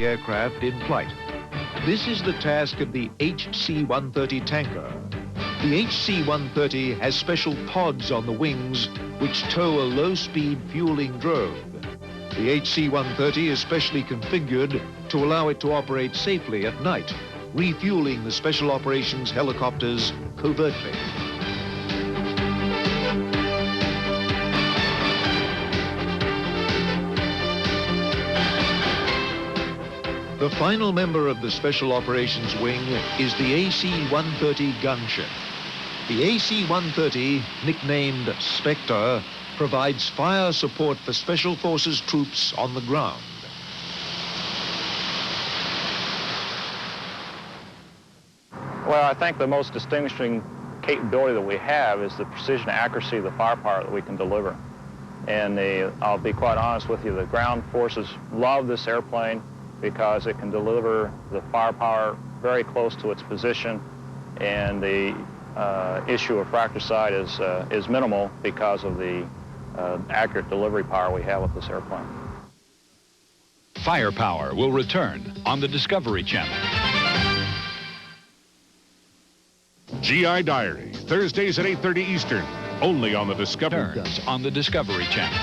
aircraft in flight. This is the task of the HC-130 tanker. The HC-130 has special pods on the wings which tow a low-speed fueling drone. The HC-130 is specially configured to allow it to operate safely at night, refueling the Special Operations helicopters covertly. The final member of the Special Operations Wing is the AC-130 gunship. The AC-130, nicknamed Spectre, provides fire support for Special Forces troops on the ground. Well, I think the most distinguishing capability that we have is the precision accuracy of the firepower that we can deliver. And I'll be quite honest with you, the ground forces love this airplane because it can deliver the firepower very close to its position, and the issue of fratricide is minimal because of the accurate delivery power we have with this airplane. Firepower will return on the Discovery Channel. GI Diary, Thursdays at 8:30 Eastern, only on the Discovery Turns on the Discovery Channel.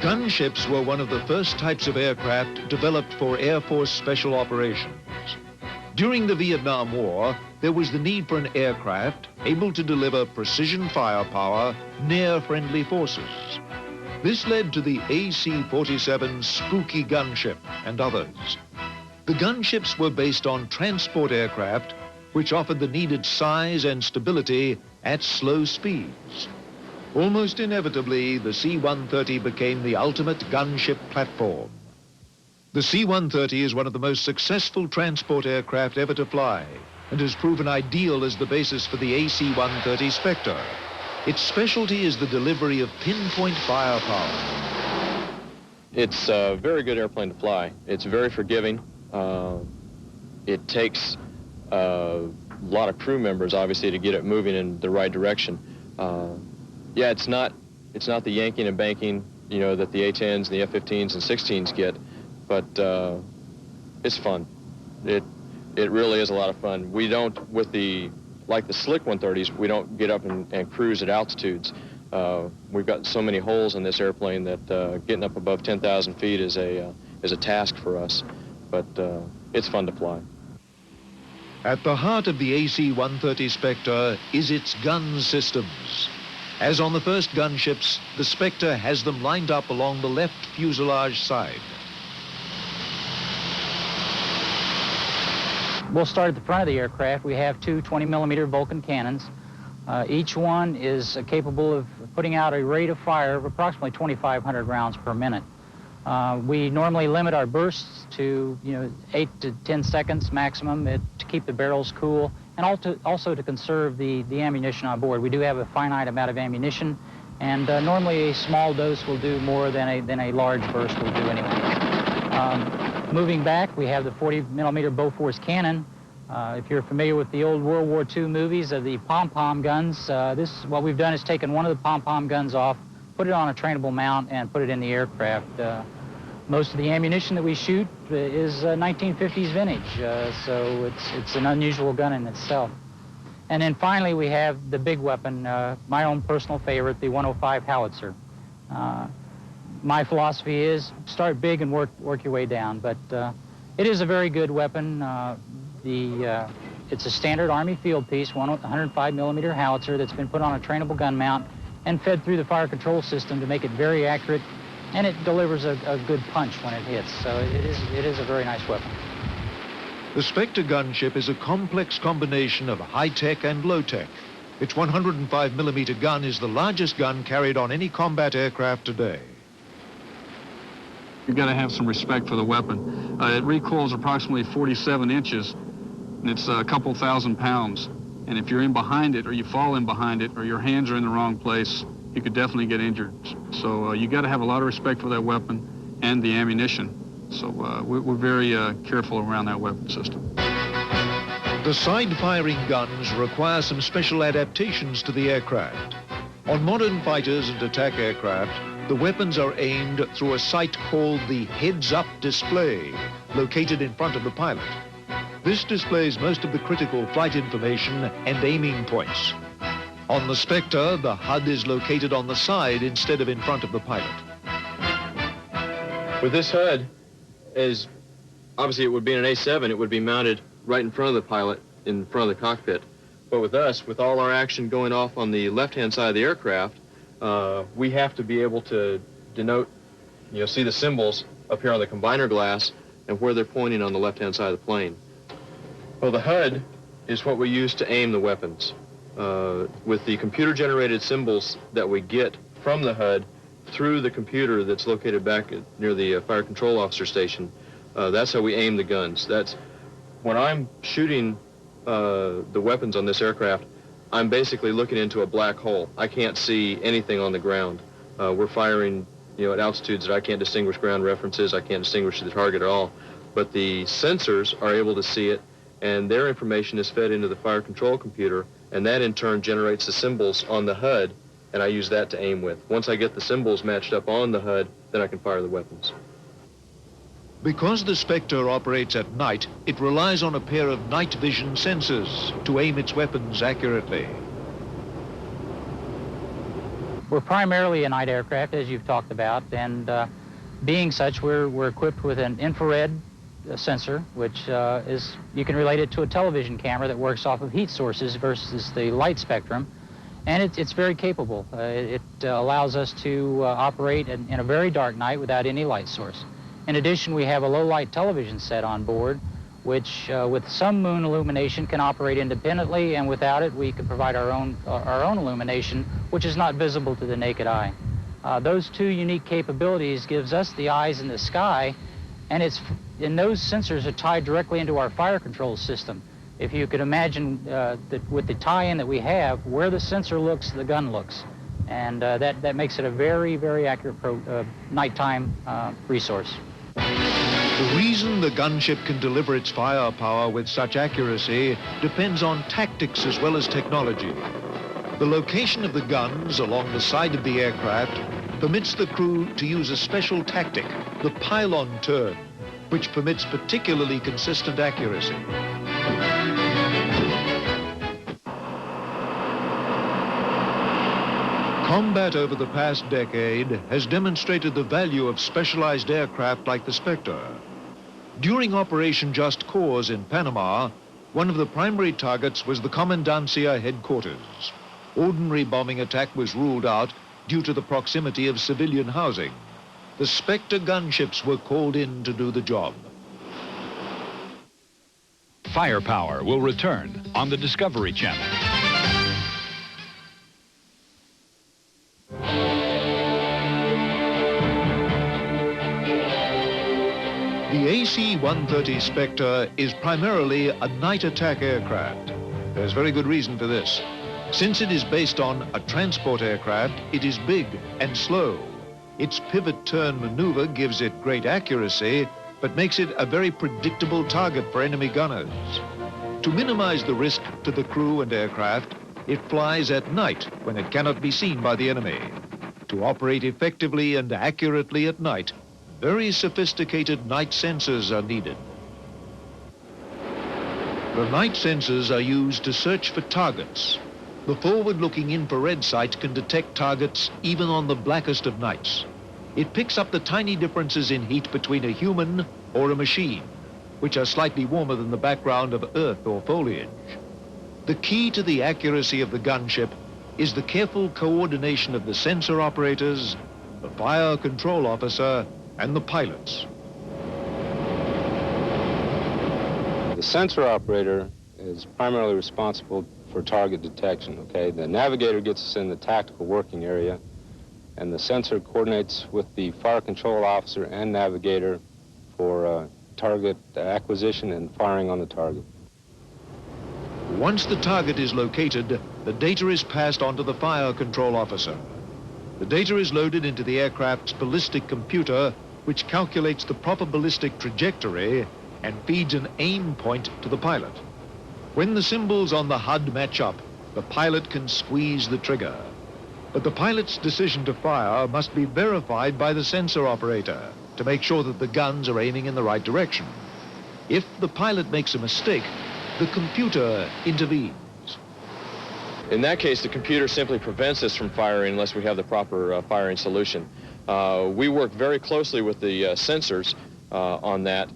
Gunships were one of the first types of aircraft developed for Air Force special operations. During the Vietnam War, there was the need for an aircraft able to deliver precision firepower near friendly forces. This led to the AC-47 Spooky gunship and others. The gunships were based on transport aircraft which offered the needed size and stability at slow speeds. Almost inevitably, the C-130 became the ultimate gunship platform. The C-130 is one of the most successful transport aircraft ever to fly and has proven ideal as the basis for the AC-130 Spectre. Its specialty is the delivery of pinpoint firepower. It's a very good airplane to fly. It's very forgiving. It takes a lot of crew members, obviously, to get it moving in the right direction. Yeah, it's not the yanking and banking, you know, that the A-10s and the F-15s and 16s get, but it's fun. It really is a lot of fun. We don't, like the slick 130s, we don't get up and cruise at altitudes. We've got so many holes in this airplane that getting up above 10,000 feet is a task for us, but it's fun to fly. At the heart of the AC-130 Spectre is its gun systems. As on the first gunships, the Spectre has them lined up along the left fuselage side. We'll start at the front of the aircraft. We have two 20-millimeter Vulcan cannons. Each one is capable of putting out a rate of fire of approximately 2,500 rounds per minute. We normally limit our bursts to 8 to 10 seconds maximum to keep the barrels cool, and also to conserve the ammunition on board. We do have a finite amount of ammunition, and normally a small dose will do more than a large burst will do anyway. Moving back, we have the 40-millimeter Bofors cannon. If you're familiar with the old World War II movies of the pom-pom guns, what we've done is taken one of the pom-pom guns off, put it on a trainable mount, and put it in the aircraft. Most of the ammunition that we shoot is 1950s vintage, so it's an unusual gun in itself. And then finally, we have the big weapon, my own personal favorite, the 105 howitzer. My philosophy is start big and work your way down, but it is a very good weapon. It's a standard Army field piece, 105-millimeter howitzer that's been put on a trainable gun mount and fed through the fire control system to make it very accurate, and it delivers a good punch when it hits. So it is a very nice weapon. The Spectre gunship is a complex combination of high-tech and low-tech. Its 105-millimeter gun is the largest gun carried on any combat aircraft today. You've got to have some respect for the weapon. It recoils approximately 47 inches, and it's a couple thousand pounds. And if you're in behind it, or you fall in behind it, or your hands are in the wrong place, you could definitely get injured. So you got to have a lot of respect for that weapon and the ammunition. So we're very careful around that weapon system. The The side-firing guns require some special adaptations to the aircraft. On modern fighters and attack aircraft, the weapons are aimed through a sight called the heads-up display, located in front of the pilot. This displays most of the critical flight information and aiming points. On the Spectre, the HUD is located on the side instead of in front of the pilot. With this HUD, obviously it would be in an A7, it would be mounted right in front of the pilot, in front of the cockpit. But with us, with all our action going off on the left-hand side of the aircraft, we have to be able to denote, see the symbols up here on the combiner glass and where they're pointing on the left-hand side of the plane. Well, the HUD is what we use to aim the weapons. With the computer-generated symbols that we get from the HUD through the computer that's located back near the fire control officer station, that's how we aim the guns. That's when I'm shooting the weapons on this aircraft, I'm basically looking into a black hole. I can't see anything on the ground. We're firing, at altitudes that I can't distinguish ground references. I can't distinguish the target at all. But the sensors are able to see it, and their information is fed into the fire control computer, and that in turn generates the symbols on the HUD, and I use that to aim with. Once I get the symbols matched up on the HUD, then I can fire the weapons. Because the Spectre operates at night, it relies on a pair of night vision sensors to aim its weapons accurately. We're primarily a night aircraft, as you've talked about, and being such, we're equipped with an infrared sensor, which you can relate it to a television camera that works off of heat sources versus the light spectrum, and it's very capable. It allows us to operate in a very dark night without any light source. In addition, we have a low-light television set on board, which with some moon illumination can operate independently, and without it we can provide our own illumination, which is not visible to the naked eye. Those two unique capabilities gives us the eyes in the sky, and those sensors are tied directly into our fire control system. If you could imagine that with the tie-in that we have, where the sensor looks, the gun looks. And that makes it a very, very accurate nighttime resource. The reason the gunship can deliver its firepower with such accuracy depends on tactics as well as technology. The location of the guns along the side of the aircraft permits the crew to use a special tactic, the pylon turn, which permits particularly consistent accuracy. Combat over the past decade has demonstrated the value of specialized aircraft like the Spectre. During Operation Just Cause in Panama, one of the primary targets was the Comandancia headquarters. Ordinary bombing attack was ruled out due to the proximity of civilian housing. The Spectre gunships were called in to do the job. Firepower will return on the Discovery Channel. The AC-130 Spectre is primarily a night attack aircraft. There's very good reason for this. Since it is based on a transport aircraft, it is big and slow. Its pivot turn maneuver gives it great accuracy, but makes it a very predictable target for enemy gunners. To minimize the risk to the crew and aircraft, it flies at night when it cannot be seen by the enemy. To operate effectively and accurately at night, very sophisticated night sensors are needed. The night sensors are used to search for targets. The forward-looking infrared sight can detect targets even on the blackest of nights. It picks up the tiny differences in heat between a human or a machine, which are slightly warmer than the background of earth or foliage. The key to the accuracy of the gunship is the careful coordination of the sensor operators, the fire control officer, and the pilots. The sensor operator is primarily responsible for target detection, okay? The navigator gets us in the tactical working area, and the sensor coordinates with the fire control officer and navigator for target acquisition and firing on the target. Once the target is located, the data is passed on to the fire control officer. The data is loaded into the aircraft's ballistic computer, which calculates the proper ballistic trajectory and feeds an aim point to the pilot. When the symbols on the HUD match up, the pilot can squeeze the trigger. But the pilot's decision to fire must be verified by the sensor operator to make sure that the guns are aiming in the right direction. If the pilot makes a mistake, the computer intervenes. In that case, the computer simply prevents us from firing unless we have the proper firing solution. We work very closely with the sensors on that.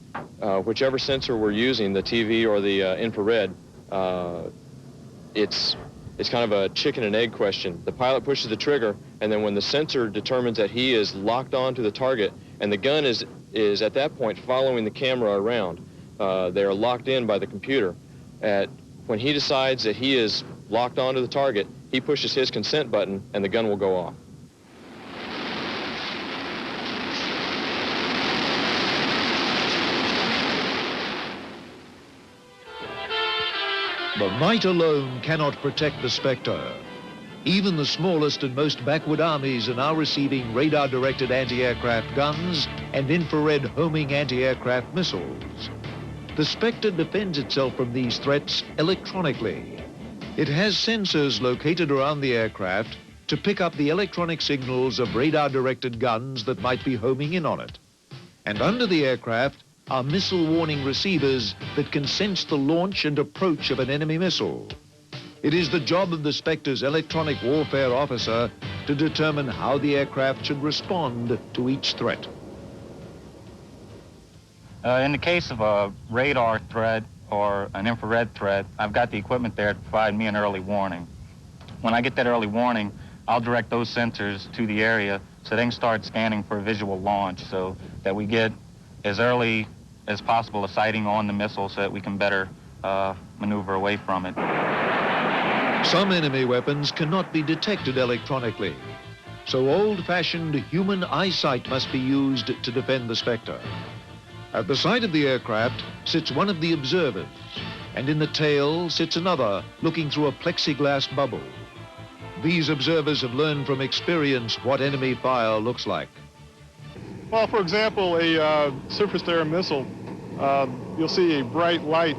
Whichever sensor we're using, the TV or the infrared, it's kind of a chicken and egg question. The pilot pushes the trigger, and then when the sensor determines that he is locked on to the target, and the gun is at that point following the camera around, they are locked in by the computer. When he decides that he is locked onto the target, he pushes his consent button, and the gun will go off. The might alone cannot protect the Spectre. Even the smallest and most backward armies are now receiving radar-directed anti-aircraft guns and infrared homing anti-aircraft missiles. The Spectre defends itself from these threats electronically. It has sensors located around the aircraft to pick up the electronic signals of radar-directed guns that might be homing in on it. And under the aircraft are missile warning receivers that can sense the launch and approach of an enemy missile. It is the job of the Spectre's electronic warfare officer to determine how the aircraft should respond to each threat. In the case of a radar threat or an infrared threat, I've got the equipment there to provide me an early warning. When I get that early warning, I'll direct those sensors to the area so they can start scanning for a visual launch so that we get as early as possible a sighting on the missile so that we can better maneuver away from it. Some enemy weapons cannot be detected electronically, so old-fashioned human eyesight must be used to defend the Spectre. At the side of the aircraft sits one of the observers, and in the tail sits another looking through a plexiglass bubble. These observers have learned from experience what enemy fire looks like. Well, for example, a surface-to-air missile, you'll see a bright light,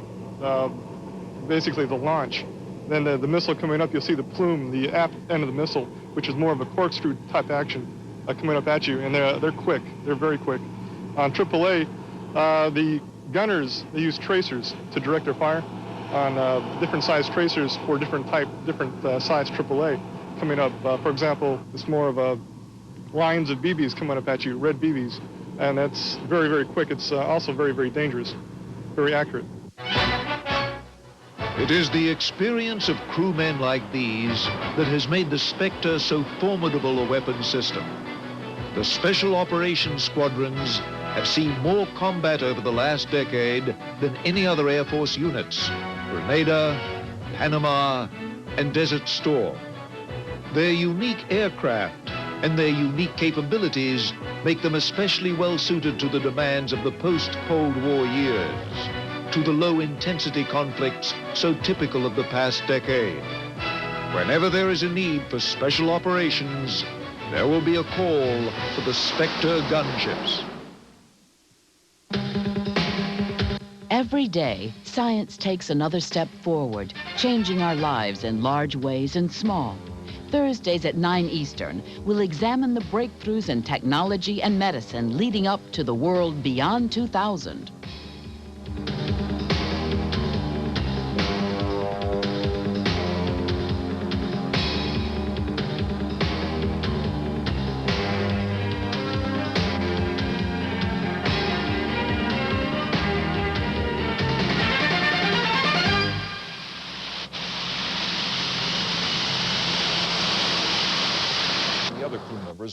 basically the launch. Then the missile coming up, you'll see the plume, the aft end of the missile, which is more of a corkscrew type action coming up at you, and they're quick. They're very quick. On AAA, the gunners, they use tracers to direct their fire on different size tracers for different size AAA coming up. For example, it's more of a lines of BBs coming up at you, red BBs, and that's very, very quick. It's also very, very dangerous, very accurate. It is the experience of crewmen like these that has made the Spectre so formidable a weapon system. The Special Operations Squadrons have seen more combat over the last decade than any other Air Force units. Grenada, Panama, and Desert Storm. Their unique aircraft and their unique capabilities make them especially well suited to the demands of the post-Cold War years, to the low-intensity conflicts so typical of the past decade. Whenever there is a need for special operations, there will be a call for the Spectre gunships. Every day, science takes another step forward, changing our lives in large ways and small. Thursdays at 9 Eastern, we'll examine the breakthroughs in technology and medicine leading up to the world beyond 2000.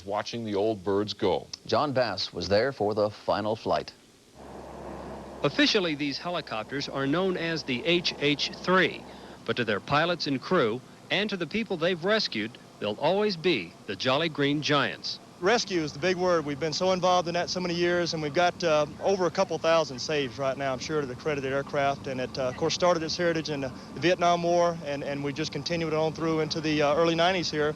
Watching the old birds go. John Bass was there for the final flight. Officially, these helicopters are known as the HH-3, but to their pilots and crew, and to the people they've rescued, they'll always be the Jolly Green Giants. Rescue is the big word. We've been so involved in that so many years, and we've got over a couple thousand saves right now, I'm sure, to the credit of the aircraft. And it, of course, started its heritage in the Vietnam War, and we just continued on through into the early 90s here.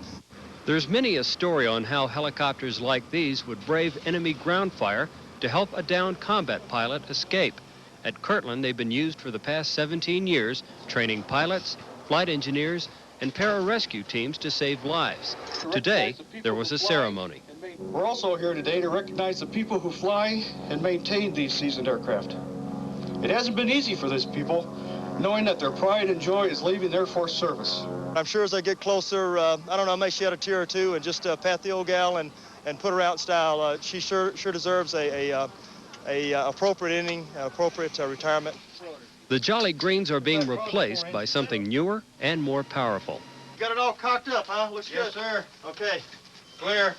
There's many a story on how helicopters like these would brave enemy ground fire to help a downed combat pilot escape. At Kirtland, they've been used for the past 17 years, training pilots, flight engineers, and pararescue teams to save lives. Today, there was a ceremony. We're also here today to recognize the people who fly and maintain these seasoned aircraft. It hasn't been easy for these people, knowing that their pride and joy is leaving their force service. I'm sure as I get closer, I don't know, I may shed a tear or two and just pat the old gal and put her out in style. She sure deserves a appropriate ending, appropriate retirement. The Jolly Greens are being replaced by something newer and more powerful. Got it all cocked up, huh? Looks good. Yes, sir. Okay. Clear.